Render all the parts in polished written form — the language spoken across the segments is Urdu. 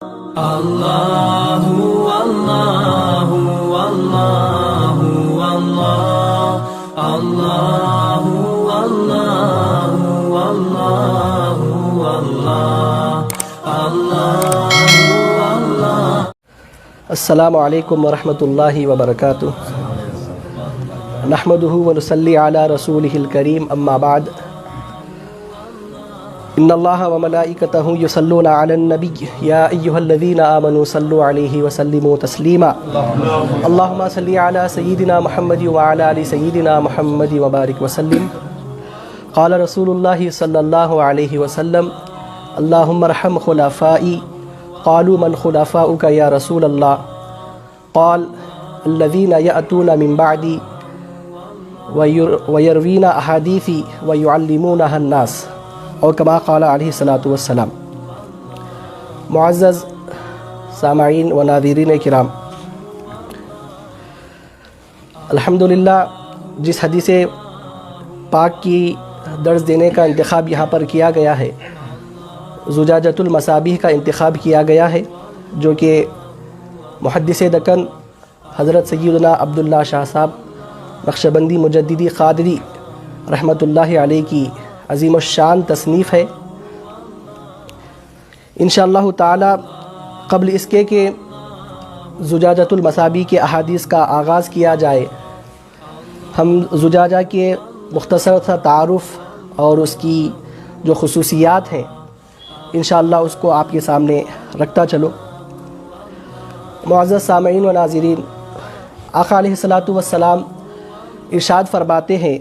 اللہ اللہ اللہ اللہ اللہ اللہ اللہ اللہ۔ السلام علیکم ورحمۃ اللہ وبرکاتہ۔ نحمدہ ونصلی علی رسولہ الکریم، اما بعد۔ ان اللہ وملائکتہ یصلون علی النبی یا ایہا الذین آمنوا صلوا علیہ وسلموا تسلیما۔ اللہم صلی علی سیدنا محمد وعلی آل سیدنا محمد وبارک وسلم۔ قال رسول اللہ صلی اللہ علیہ وسلم: اللہم ارحم خلفائی۔ قالوا من خلفاؤک یا رسول اللہ؟ قال الذین یأتون من بعدی ویروین احادیثی ویعلمونها الناس، اور کما قال علیہ الصلاۃ والسلام۔ معزز سامعین و ناظرین کرام، الحمدللہ جس حدیث پاک کی درس دینے کا انتخاب یہاں پر کیا گیا ہے، زجاجۃ المصابیح کا انتخاب کیا گیا ہے، جو کہ محدث دکن حضرت سیدنا عبداللہ شاہ صاحب نقشبندی مجددی قادری رحمۃ اللہ علیہ کی عظیم الشان تصنیف ہے۔ انشاءاللہ تعالی قبل اس کے کہ زجاجۃ المصابیح کے احادیث کا آغاز کیا جائے، ہم زجاجہ کے مختصر سا تعارف اور اس کی جو خصوصیات ہیں انشاءاللہ اس کو آپ کے سامنے رکھتا چلو۔ معزز سامعین و ناظرین، آقا علیہ الصلاۃ والسلام ارشاد فرماتے ہیں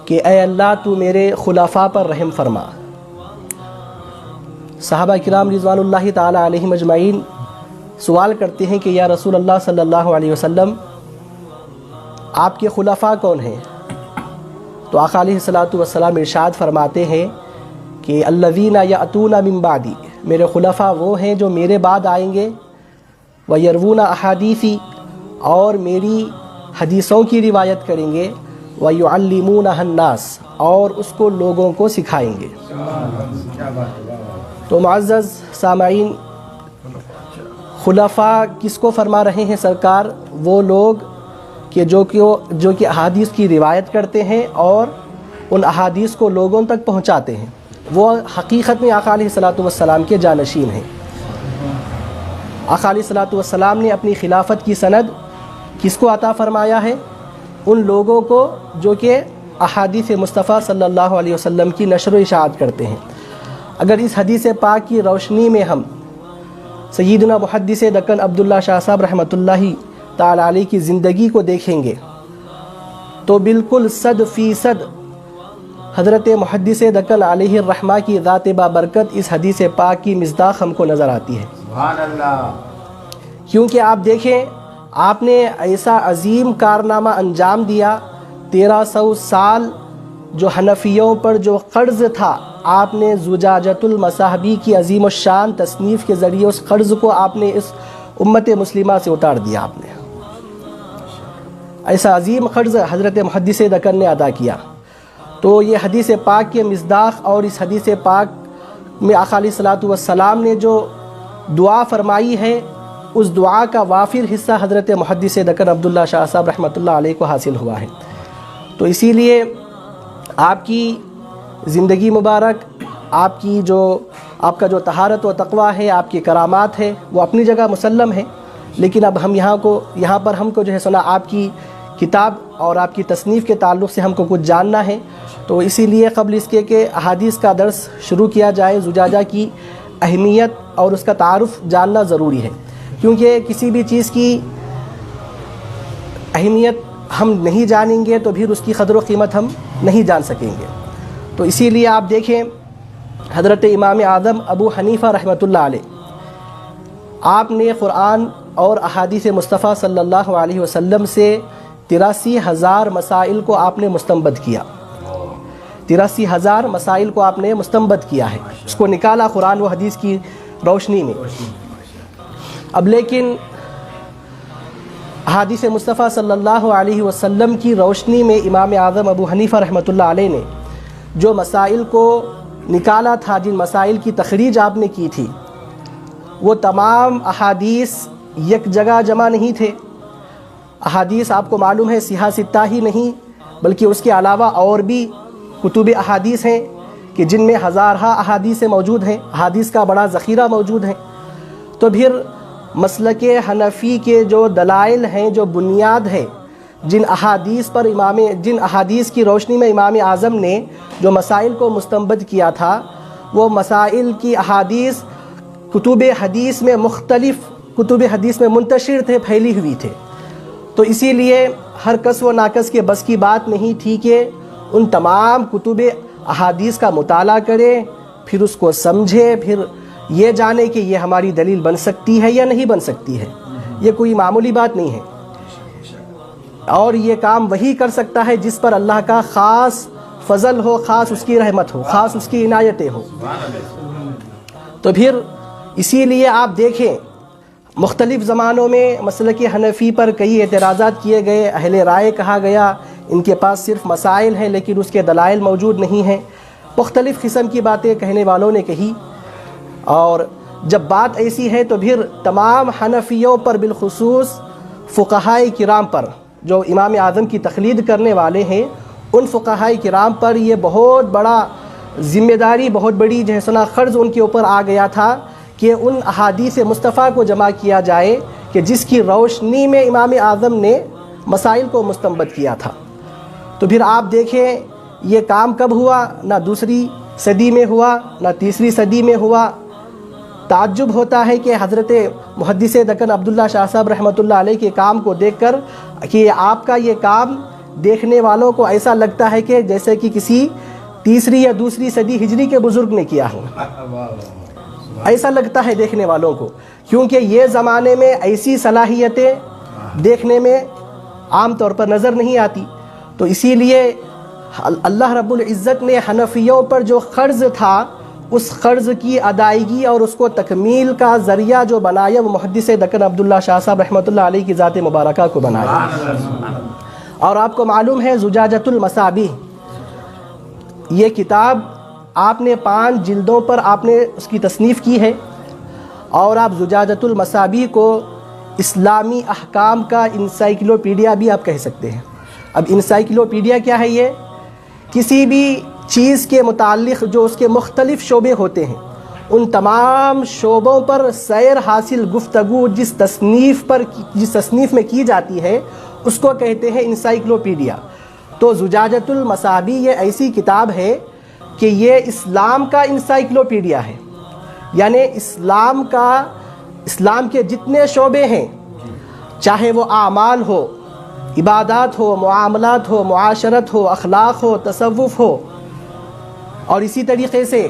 کہ اے اللہ تو میرے خلفاء پر رحم فرما۔ صحابہ کرام رضوان اللہ تعالی علیہم اجمعین سوال کرتے ہیں کہ یا رسول اللہ صلی اللہ علیہ وسلم، آپ کے خلفاء کون ہیں؟ تو آقا علیہ الصلاۃ والسلام ارشاد فرماتے ہیں کہ الذین یأتون من بعدی، میرے خلفاء وہ ہیں جو میرے بعد آئیں گے، ویروون احادیثی، اور میری حدیثوں کی روایت کریں گے، ویعلمونها الناس، اور اس کو لوگوں کو سکھائیں گے۔ تو معزز سامعین، خلفاء کس کو فرما رہے ہیں سرکار؟ وہ لوگ کہ جو کہ احادیث کی روایت کرتے ہیں اور ان احادیث کو لوگوں تک پہنچاتے ہیں، وہ حقیقت میں آقا علیہ الصلاۃ والسلام کے جانشین ہیں۔ آقا علیہ الصلاۃ والسلام نے اپنی خلافت کی سند کس کو عطا فرمایا ہے؟ ان لوگوں کو جو کہ احادیث مصطفیٰ صلی اللہ علیہ وسلم کی نشر و اشاعت کرتے ہیں۔ اگر اس حدیث پاک کی روشنی میں ہم سیدنا محدث دکن عبداللہ شاہ صاحب رحمۃ اللہ تعالی علیہ کی زندگی کو دیکھیں گے تو بالکل 100% حضرت محدث دکن علیہ الرحمہ کی ذات بابرکت اس حدیث پاک کی مصداق ہم کو نظر آتی ہے۔ سبحان اللہ۔ کیونکہ آپ دیکھیں، آپ نے ایسا عظیم کارنامہ انجام دیا، 1300 سال جو حنفیوں پر جو قرض تھا، آپ نے زجاجۃ المصابیح کی عظیم الشان تصنیف کے ذریعے اس قرض کو آپ نے اس امت مسلمہ سے اتار دیا۔ آپ نے ایسا عظیم قرض حضرت محدث دکن نے ادا کیا۔ تو یہ حدیث پاک کے مصداق، اور اس حدیث پاک میں آقا علیہ الصلاۃ والسلام نے جو دعا فرمائی ہے، اس دعا کا وافر حصہ حضرت محدث دکن عبداللہ شاہ صاحب رحمۃ اللہ علیہ کو حاصل ہوا ہے۔ تو اسی لیے آپ کی زندگی مبارک، آپ کا جو طہارت و تقویٰ ہے، آپ کی کرامات ہے، وہ اپنی جگہ مسلم ہے، لیکن اب ہم یہاں پر ہم کو جو ہے سنا آپ کی کتاب اور آپ کی تصنیف کے تعلق سے ہم کو کچھ جاننا ہے۔ تو اسی لیے قبل اس کے کہ احادیث کا درس شروع کیا جائے، زجاجہ کی اہمیت اور اس کا تعارف جاننا ضروری ہے، کیونکہ کسی بھی چیز کی اہمیت ہم نہیں جانیں گے تو پھر اس کی قدر و قیمت ہم نہیں جان سکیں گے۔ تو اسی لیے آپ دیکھیں، حضرت امام اعظم ابو حنیفہ رحمۃ اللہ علیہ، آپ نے قرآن اور احادیث مصطفیٰ صلی اللہ علیہ وسلم سے 83,000 مسائل کو آپ نے مستنبط کیا۔ 83,000 مسائل کو آپ نے مستنبط کیا ہے، اس کو نکالا قرآن و حدیث کی روشنی میں۔ اب لیکن احادیث مصطفیٰ صلی اللہ علیہ وسلم کی روشنی میں امام اعظم ابو حنیفہ رحمۃ اللہ علیہ نے جو مسائل کو نکالا تھا، جن مسائل کی تخریج آپ نے کی تھی، وہ تمام احادیث یک جگہ جمع نہیں تھے. احادیث آپ کو معلوم ہے صحیح ستہ ہی نہیں بلکہ اس کے علاوہ اور بھی کتب احادیث ہیں کہ جن میں ہزارہ احادیث موجود ہیں. احادیث کا بڑا ذخیرہ موجود ہے. تو پھر مسلک حنفی کے جو دلائل ہیں، جو بنیاد ہے، جن احادیث کی روشنی میں امام اعظم نے جو مسائل کو مستنبط کیا تھا، وہ مسائل کی احادیث کتب حدیث میں مختلف کتب حدیث میں منتشر تھے، پھیلی ہوئی تھے. تو اسی لیے ہر کس و ناکس کے بس کی بات نہیں تھی کہ ان تمام کتب احادیث کا مطالعہ کرے، پھر اس کو سمجھے، پھر یہ جانے کہ یہ ہماری دلیل بن سکتی ہے یا نہیں بن سکتی ہے. یہ کوئی معمولی بات نہیں ہے، اور یہ کام وہی کر سکتا ہے جس پر اللہ کا خاص فضل ہو، خاص اس کی رحمت ہو، خاص اس کی عنایتیں ہو. تو پھر اسی لیے آپ دیکھیں مختلف زمانوں میں مسلک حنفی پر کئی اعتراضات کیے گئے. اہل رائے کہا گیا ان کے پاس صرف مسائل ہیں لیکن اس کے دلائل موجود نہیں ہیں. مختلف قسم کی باتیں کہنے والوں نے کہی. اور جب بات ایسی ہے تو پھر تمام حنفیوں پر، بالخصوص فقہائے کرام پر، جو امام اعظم کی تقلید کرنے والے ہیں، ان فقہائے کرام پر یہ بہت بڑا ذمہ داری، بہت بڑی جو ہے سنا قرض ان کے اوپر آ گیا تھا کہ ان احادیث مصطفیٰ کو جمع کیا جائے کہ جس کی روشنی میں امام اعظم نے مسائل کو مستنبط کیا تھا. تو پھر آپ دیکھیں یہ کام کب ہوا؟ نہ دوسری صدی میں ہوا، نہ تیسری صدی میں ہوا. تعجب ہوتا ہے کہ حضرت محدث دکن عبداللہ شاہ صاحب رحمۃ اللہ علیہ کے کام کو دیکھ کر کہ آپ کا یہ کام دیکھنے والوں کو ایسا لگتا ہے کہ جیسے کہ کسی تیسری یا دوسری صدی ہجری کے بزرگ نے کیا ہو. ایسا لگتا ہے دیکھنے والوں کو، کیونکہ یہ زمانے میں ایسی صلاحیتیں دیکھنے میں عام طور پر نظر نہیں آتی. تو اسی لیے اللہ رب العزت نے حنفیوں پر جو قرض تھا، اس قرض کی ادائیگی اور اس کو تکمیل کا ذریعہ جو بنایا وہ محدث دکن عبداللہ شاہ صاحب رحمۃ اللہ علیہ کی ذات مبارکہ کو بنایا. اور آپ کو معلوم ہے زجاجۃ المصابیح، یہ کتاب آپ نے 5 جلدوں پر آپ نے اس کی تصنیف کی ہے. اور آپ زجاجۃ المصابیح کو اسلامی احکام کا انسائکلوپیڈیا بھی آپ کہہ سکتے ہیں. اب انسائکلوپیڈیا کیا ہے؟ یہ کسی بھی چیز کے متعلق جو اس کے مختلف شعبے ہوتے ہیں، ان تمام شعبوں پر سیر حاصل گفتگو جس تصنیف میں کی جاتی ہے اس کو کہتے ہیں انسائکلوپیڈیا. تو زجاجۃ المصابیح یہ ایسی کتاب ہے کہ یہ اسلام کا انسائکلوپیڈیا ہے. یعنی اسلام کے جتنے شعبے ہیں، چاہے وہ اعمال ہو، عبادات ہو، معاملات ہو، معاشرت ہو، اخلاق ہو، تصوف ہو، اور اسی طریقے سے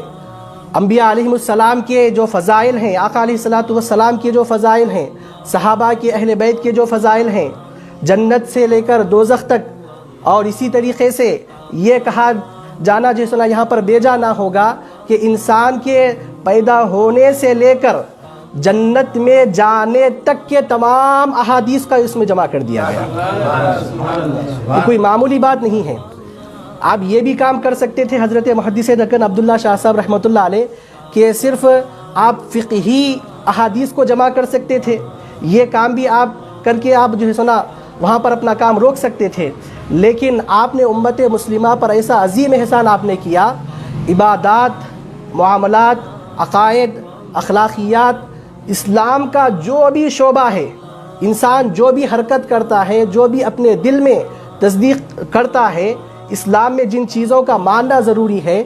انبیاء علیہ السلام کے جو فضائل ہیں، آقا علیہ السلام کے جو فضائل ہیں، صحابہ کے، اہل بیت کے جو فضائل ہیں، جنت سے لے کر دوزخ تک. اور اسی طریقے سے یہ کہا جانا جیسا یہاں پر بیجا نہ ہوگا کہ انسان کے پیدا ہونے سے لے کر جنت میں جانے تک کے تمام احادیث کا اس میں جمع کر دیا گیا. یہ کوئی معمولی بات نہیں ہے. آپ یہ بھی کام کر سکتے تھے حضرت محدث دکن عبداللہ شاہ صاحب رحمۃ اللہ علیہ کہ صرف آپ فقہی احادیث کو جمع کر سکتے تھے. یہ کام بھی آپ کر کے آپ جو ہے سنا وہاں پر اپنا کام روک سکتے تھے. لیکن آپ نے امت مسلمہ پر ایسا عظیم احسان آپ نے کیا، عبادات، معاملات، عقائد، اخلاقیات، اسلام کا جو بھی شعبہ ہے، انسان جو بھی حرکت کرتا ہے، جو بھی اپنے دل میں تصدیق کرتا ہے، اسلام میں جن چیزوں کا ماننا ضروری ہے،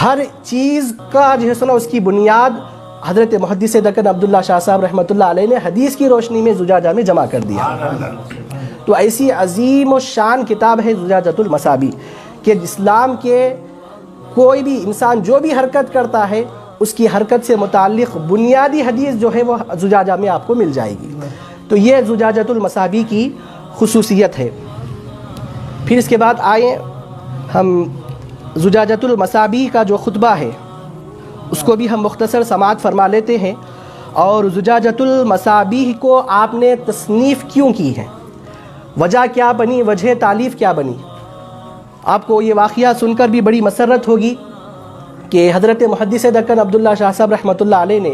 ہر چیز کا جو ہے سنا اس کی بنیاد حضرت محدث دکن عبداللہ شاہ صاحب رحمۃ اللہ علیہ نے حدیث کی روشنی میں زجاجہ میں جمع کر دیا. تو ایسی عظیم الشان کتاب ہے زجاجۃ المصابیح کہ اسلام کے کوئی بھی انسان جو بھی حرکت کرتا ہے اس کی حرکت سے متعلق بنیادی حدیث جو ہے وہ زجاجہ میں آپ کو مل جائے گی. تو یہ زجاجۃ المصابیح کی خصوصیت ہے. پھر اس کے بعد آئیں ہم زجاجۃ المصابیح کا جو خطبہ ہے اس کو بھی ہم مختصر سماعت فرما لیتے ہیں. اور زجاجۃ المصابیح کو آپ نے تصنیف کیوں کی ہے، وجہ کیا بنی، وجہ تالیف کیا بنی؟ آپ کو یہ واقعہ سن کر بھی بڑی مسرت ہوگی کہ حضرت محدث دکن عبداللہ شاہ صاحب رحمۃ اللہ علیہ نے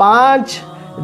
5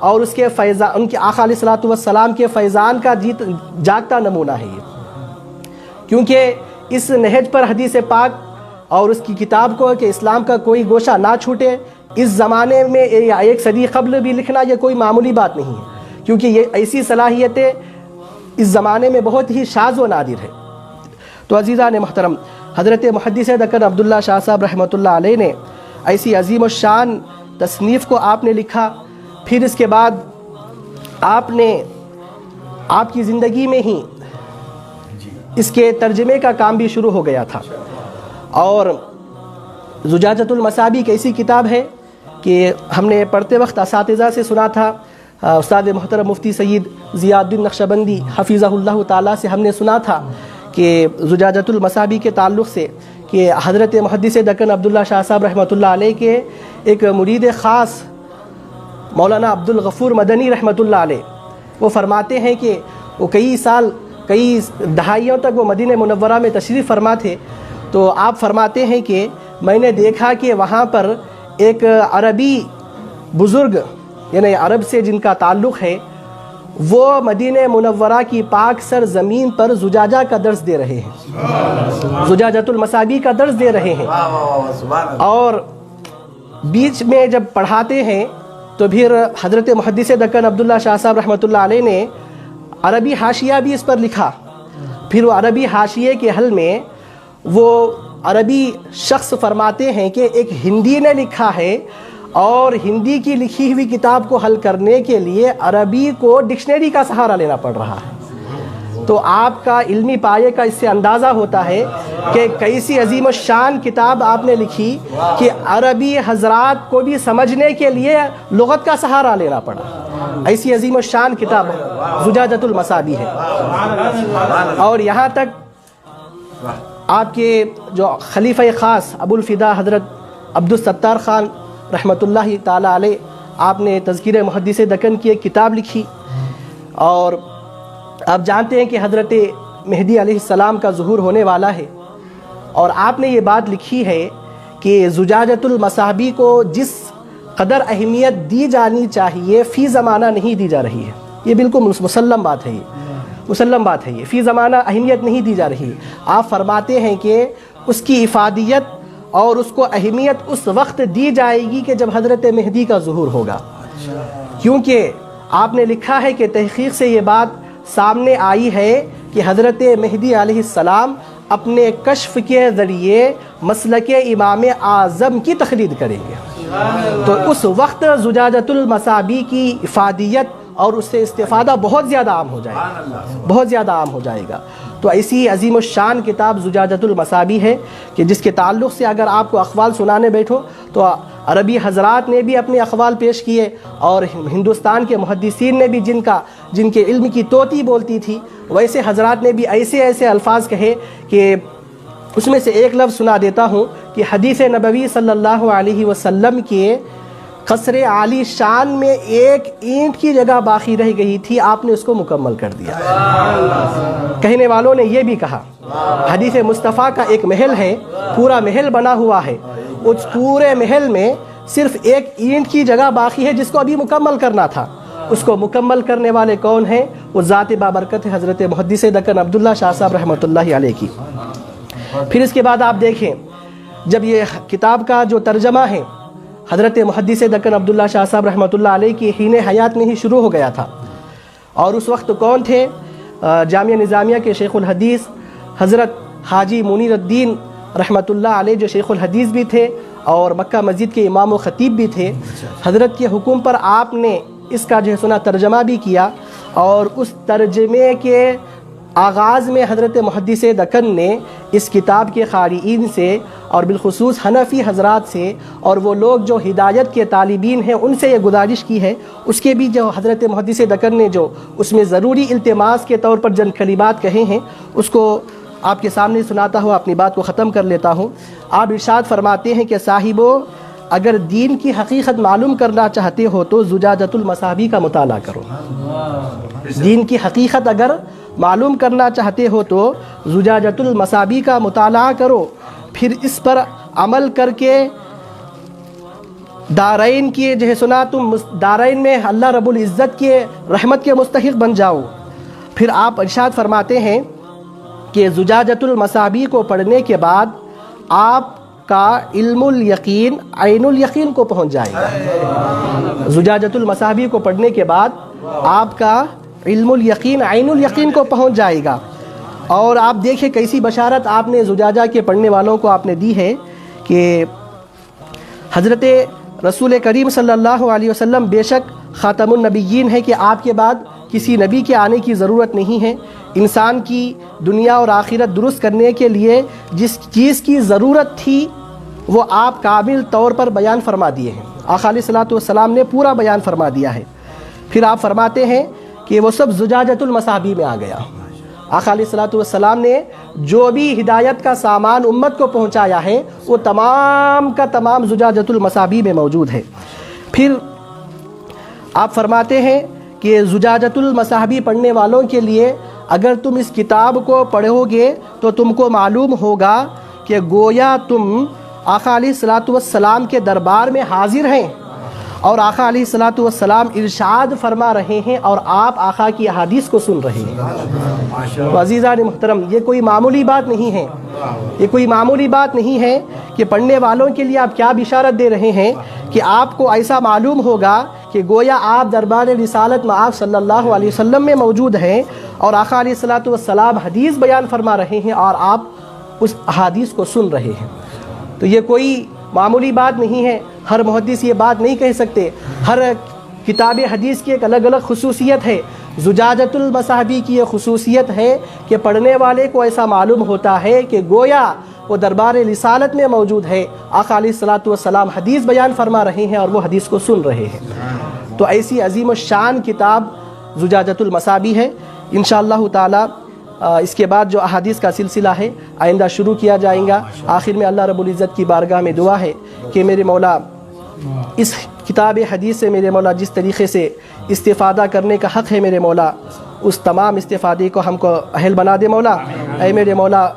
اور اس کے فیضان، ان کے آقا علیہ الصلوۃ والسلام کے فیضان کا جاگتا نمونہ ہے یہ، کیونکہ اس نہج پر حدیث پاک اور اس کی کتاب کو کہ اسلام کا کوئی گوشہ نہ چھوٹے، اس زمانے میں یا ایک صدی قبل بھی لکھنا یہ کوئی معمولی بات نہیں ہے، کیونکہ یہ ایسی صلاحیتیں اس زمانے میں بہت ہی شاذ و نادر ہے۔ تو عزیزان محترم، حضرت محدث دکن عبداللہ شاہ صاحب رحمۃ اللہ علیہ نے ایسی عظیم الشان تصنیف کو آپ نے لکھا، پھر اس کے بعد آپ کی زندگی میں ہی اس کے ترجمے کا کام بھی شروع ہو گیا تھا۔ اور زجاجۃ المصابیح ایک ایسی کتاب ہے کہ ہم نے پڑھتے وقت اساتذہ سے سنا تھا، استاد محترم مفتی سید ضیاء الدین نقشبندی حفظہ اللہ تعالیٰ سے ہم نے سنا تھا کہ زجاجۃ المصابیح کے تعلق سے کہ حضرت محدث دکن عبداللہ شاہ صاحب رحمۃ اللہ علیہ کے ایک مرید خاص مولانا عبد الغفور مدنی رحمۃ اللہ علیہ، وہ فرماتے ہیں کہ وہ کئی دہائیوں تک وہ مدینہ منورہ میں تشریف فرما تھے، تو آپ فرماتے ہیں کہ میں نے دیکھا کہ وہاں پر ایک عربی بزرگ، یعنی عرب سے جن کا تعلق ہے، وہ مدینہ منورہ کی پاک سر زمین پر زجاجہ کا درس دے رہے ہیں، زجاجۃ المصابیح کا درس دے رہے ہیں، اور بیچ میں جب پڑھاتے ہیں تو پھر حضرت محدث دکن عبداللہ شاہ صاحب رحمۃ اللہ علیہ نے عربی حاشیہ بھی اس پر لکھا۔ پھر وہ عربی حاشیے کے حل میں وہ عربی شخص فرماتے ہیں کہ ایک ہندی نے لکھا ہے، اور ہندی کی لکھی ہوئی کتاب کو حل کرنے کے لیے عربی کو ڈکشنری کا سہارا لینا پڑ رہا ہے۔ تو آپ کا علمی پایے کا اس سے اندازہ ہوتا ہے کہ کیسی عظیم الشان کتاب آپ نے لکھی کہ عربی حضرات کو بھی سمجھنے کے لیے لغت کا سہارا لینا پڑا۔ ایسی عظیم الشان کتاب زجاجۃ المصابیح ہے۔ اور یہاں تک آپ کے جو خلیفہ خاص ابو الفدا حضرت عبد الستار خان رحمۃ اللہ تعالیٰ علیہ، آپ نے تذکیر محدث دکن کی ایک کتاب لکھی، اور آپ جانتے ہیں کہ حضرت مہدی علیہ السلام کا ظہور ہونے والا ہے، اور آپ نے یہ بات لکھی ہے کہ زجاجۃ المصابیح کو جس قدر اہمیت دی جانی چاہیے فی زمانہ نہیں دی جا رہی ہے۔ یہ بالکل مسلم بات ہے، مسلم بات ہے، یہ فی زمانہ اہمیت نہیں دی جا رہی۔ آپ فرماتے ہیں کہ اس کی افادیت اور اس کو اہمیت اس وقت دی جائے گی کہ جب حضرت مہدی کا ظہور ہوگا، کیونکہ آپ نے لکھا ہے کہ تحقیق سے یہ بات سامنے آئی ہے کہ حضرت مہدی علیہ السلام اپنے کشف کے ذریعے مسلک امام اعظم کی تقلید کریں گے، تو اس وقت زجاجۃ المصابیح کی افادیت اور اس سے استفادہ بہت زیادہ عام ہو جائے گا، بہت زیادہ عام ہو جائے گا۔ تو ایسی عظیم الشان کتاب زجاجۃ المصابیح ہے کہ جس کے تعلق سے اگر آپ کو اقوال سنانے بیٹھو تو عربی حضرات نے بھی اپنے اقوال پیش کیے، اور ہندوستان کے محدثین نے بھی جن کے علم کی طوطی بولتی تھی، ویسے حضرات نے بھی ایسے الفاظ کہے کہ اس میں سے ایک لفظ سنا دیتا ہوں کہ حدیث نبوی صلی اللہ علیہ وسلم کے قصر عالی شان میں ایک اینٹ کی جگہ باقی رہ گئی تھی، آپ نے اس کو مکمل کر دیا۔ کہنے والوں نے یہ بھی کہا حدیث مصطفیٰ کا ایک محل ہے، پورا محل بنا ہوا ہے، اس پورے محل میں صرف ایک اینٹ کی جگہ باقی ہے جس کو ابھی مکمل کرنا تھا۔ اس کو مکمل کرنے والے کون ہیں؟ وہ ذات بابرکت حضرت محدث دکن عبداللہ شاہ صاحب رحمۃ اللہ علیہ کی۔ پھر اس کے بعد آپ دیکھیں، جب یہ کتاب کا جو ترجمہ ہے حضرت محدث دکن عبداللہ شاہ صاحب رحمۃ اللہ علیہ کی حین حیات میں ہی شروع ہو گیا تھا، اور اس وقت کون تھے؟ جامعہ نظامیہ کے شیخ الحدیث حضرت حاجی منیر الدین رحمۃ اللہ علیہ، جو شیخ الحدیث بھی تھے اور مکہ مسجد کے امام و خطیب بھی تھے، حضرت کے حکم پر آپ نے اس کا جو ہے سنا ترجمہ بھی کیا، اور اس ترجمے کے آغاز میں حضرت محدث دکن نے اس کتاب کے قارئین سے اور بالخصوص حنفی حضرات سے اور وہ لوگ جو ہدایت کے طالبین ہیں ان سے یہ گزارش کی ہے، اس کے بھی جو حضرت محدث دکن نے جو اس میں ضروری التماس کے طور پر جن کلمات کہے ہیں اس کو آپ کے سامنے سناتا ہوں، اپنی بات کو ختم کر لیتا ہوں۔ آپ ارشاد فرماتے ہیں کہ صاحبو، اگر دین کی حقیقت معلوم کرنا چاہتے ہو تو زجاجۃ المصابیح کا مطالعہ کرو۔ دین کی حقیقت اگر معلوم کرنا چاہتے ہو تو زجاجۃ المصابیح کا مطالعہ کرو، پھر اس پر عمل کر کے دارین کی جو ہے سنا تم دارین میں اللہ رب العزت کے رحمت کے مستحق بن جاؤ۔ پھر آپ ارشاد فرماتے ہیں کہ زجاجۃ المصابیح کو پڑھنے کے بعد آپ کا علم الیقین عین الیقین کو پہنچ جائے گا۔ زجاجۃ المصابیح کو پڑھنے کے بعد آپ کا علم الیقین عین الیقین کو پہنچ جائے گا۔ اور آپ دیکھیں کیسی بشارت آپ نے زجاجہ کے پڑھنے والوں کو آپ نے دی ہے کہ حضرت رسول کریم صلی اللہ علیہ وسلم بے شک خاتم النبیین ہے کہ آپ کے بعد کسی نبی کے آنے کی ضرورت نہیں ہے۔ انسان کی دنیا اور آخرت درست کرنے کے لیے جس چیز کی ضرورت تھی وہ آپ کامل طور پر بیان فرما دیے ہیں۔ آقا علیہ الصلوۃ والسلام نے پورا بیان فرما دیا ہے۔ پھر آپ فرماتے ہیں کہ وہ سب زجاجۃ المصابیح میں آ گیا۔ آقا علیہ الصلوۃ والسلام نے جو بھی ہدایت کا سامان امت کو پہنچایا ہے وہ تمام کا تمام زجاجۃ المصابیح میں موجود ہے۔ پھر آپ فرماتے ہیں کہ زجاجۃ المصابیح پڑھنے والوں کے لیے اگر تم اس کتاب کو پڑھو گے تو تم کو معلوم ہوگا کہ گویا تم آقا علیہ الصلوۃ والسلام کے دربار میں حاضر ہیں اور آقا علیہ الصلوۃ والسلام ارشاد فرما رہے ہیں اور آپ آقا کی احادیث کو سن رہے ہیں۔ تو عزیزان محترم، یہ کوئی معمولی بات نہیں ہے، یہ کوئی معمولی بات نہیں ہے کہ پڑھنے والوں کے لیے آپ کیا بشارت دے رہے ہیں کہ آپ کو ایسا معلوم ہوگا کہ گویا آپ دربار رسالت میں آپ صلی اللہ علیہ وسلم میں موجود ہیں اور آقا علیہ الصلوۃ والسلام حدیث بیان فرما رہے ہیں اور آپ اس احادیث کو سن رہے ہیں۔ تو یہ کوئی معمولی بات نہیں ہے، ہر محدث یہ بات نہیں کہہ سکتے۔ ہر کتاب حدیث کی ایک الگ الگ خصوصیت ہے۔ زجاجۃ المصابیح کی یہ خصوصیت ہے کہ پڑھنے والے کو ایسا معلوم ہوتا ہے کہ گویا وہ دربار رسالت میں موجود ہے، آقا علیہ الصلوۃ والسلام حدیث بیان فرما رہے ہیں اور وہ حدیث کو سن رہے ہیں۔ تو ایسی عظیم الشان کتاب زجاجۃ المصابیح ہے۔ انشاءاللہ تعالی اس کے بعد جو احادیث کا سلسلہ ہے آئندہ شروع کیا جائے گا۔ آخر میں اللہ رب العزت کی بارگاہ میں دعا ہے کہ میرے مولا اس کتاب حدیث سے میرے مولا جس طریقے سے استفادہ کرنے کا حق ہے میرے مولا اس تمام استفادے کو ہم کو اہل بنا دے مولا۔ اے میرے مولا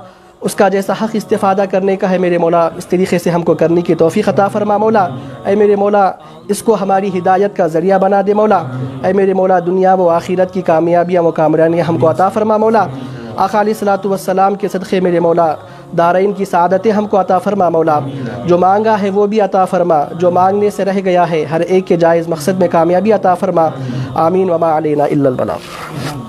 اس کا جیسا حق استفادہ کرنے کا ہے میرے مولا اس طریقے سے ہم کو کرنے کی توفیق عطا فرما مولا۔ اے میرے مولا اس کو ہماری ہدایت کا ذریعہ بنا دے مولا۔ اے میرے مولا دنیا و آخرت کی کامیابیاں و کامرانیاں ہم کو عطا فرما مولا۔ آقا علیہ الصلوۃ والسلام کے صدقے میرے مولا دارین کی سعادتیں ہم کو عطا فرما مولا۔ جو مانگا ہے وہ بھی عطا فرما، جو مانگنے سے رہ گیا ہے ہر ایک کے جائز مقصد میں کامیابی عطا فرما۔ آمین وما علینا الا البلاغ۔